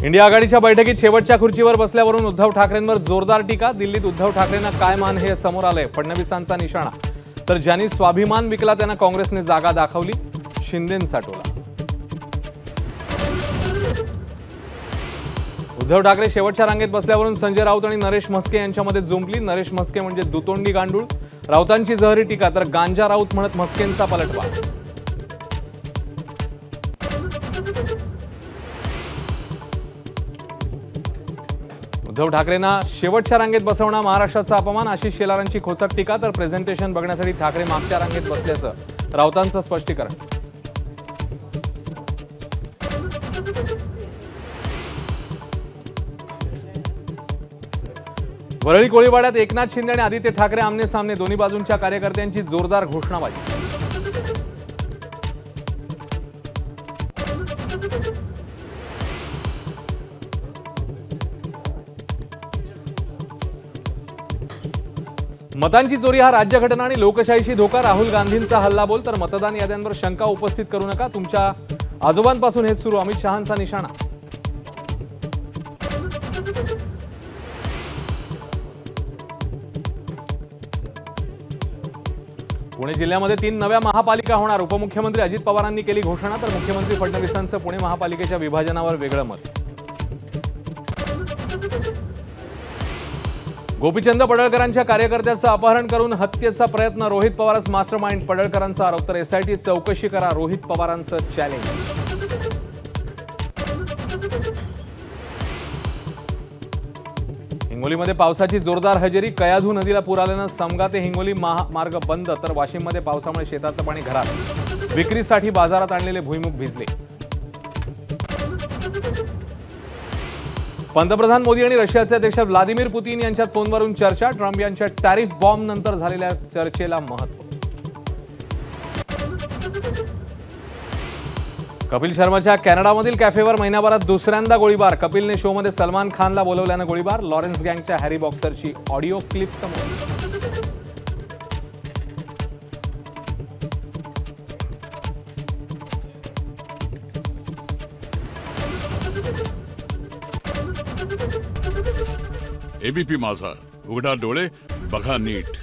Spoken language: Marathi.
इंडिया आघाडीच्या बैठकीत शेवटच्या खुर्चीवर बसल्यावरून उद्धव ठाकरेंवर जोरदार टीका। दिल्लीत उद्धव ठाकरेंना काय मान हे समोर आलंय। फडणवीसांचा निशाणा। तर ज्यांनी स्वाभिमान विकला त्यांना काँग्रेसने जागा दाखवली। शिंदेंचा टोला। उद्धव ठाकरे शेवटच्या रांगेत बसल्यावरून संजय राऊत आणि नरेश म्हस्के यांच्यामध्ये जुंपली। नरेश म्हस्के म्हणजे दुतोंडी गांडूळ। राऊतांची जहरी टीका तर गांजा राऊत म्हणत म्हस्केंचा पलटवार। उद्धव ठाकरेंना शेवटच्या रांगेत बसवणं महाराष्ट्राचा अपमान। आशिष शेलारांची खोचक टीका तर प्रेझेंटेशन बघण्यासाठी ठाकरे मागच्या रांगेत बसल्याचं राऊतांचं स्पष्टीकरण। वरळी कोळीवाड्यात एकनाथ शिंदे आणि आदित्य ठाकरे आमने सामने। दोन्ही बाजूंच्या कार्यकर्त्यांची जोरदार घोषणाबाजी। मतांची चोरी हा राज्यघटना आणि लोकशाहीशी धोका। राहुल गांधींचा हल्लाबोल तर मतदान याद्यांवर शंका उपस्थित करू नका। तुमच्या आजोबांपासून हेच सुरू। अमित शहांचा निशाणा। पुणे जिल्ह्यामध्ये 3 नव्या महापालिका होणार। उपमुख्यमंत्री अजित पवारांनी केली घोषणा तर मुख्यमंत्री फडणवीसांचं पुणे महापालिकेच्या विभाजनावर वेगळं मत। गोपीचंद पडळकरांच्या कार्यकर्त्याचं अपहरण करून हत्येचा प्रयत्न। रोहित पवारच मास्टरमाइंड। पडळकरांचा आरोप तर एसआयटी चौकशी करा। रोहित पवारांचं चॅलेंज। हिंगोलीमध्ये पावसाची जोरदार हजेरी। कयाधू नदीला पूर आल्यानं समगा ते हिंगोली मार्ग बंद तर वाशिममध्ये पावसामुळे शेतातलं पाणी घरात। विक्रीसाठी बाजारात आणलेले भुईमुग भिजले। पंतप्रधान मोदी आणि रशियाचे अध्यक्ष व्लादिमीर पुतीन यांच्यात फोनवरून चर्चा। ट्रम्प यांच्या टॅरिफ बॉम्ब नंतर झालेल्या चर्चेला महत्त्व। कपिल शर्माच्या कॅनडामधील कॅफेवर महिन्याभरात दुसऱ्यांदा गोळीबार। कपिलने शोमध्ये सलमान खानला बोलवल्यानं गोळीबार। लॉरेन्स गँगच्या हॅरी बॉक्सरची ऑडिओ क्लिप समोर। एबीपी माझा, उघडा डोळे बघा नीट।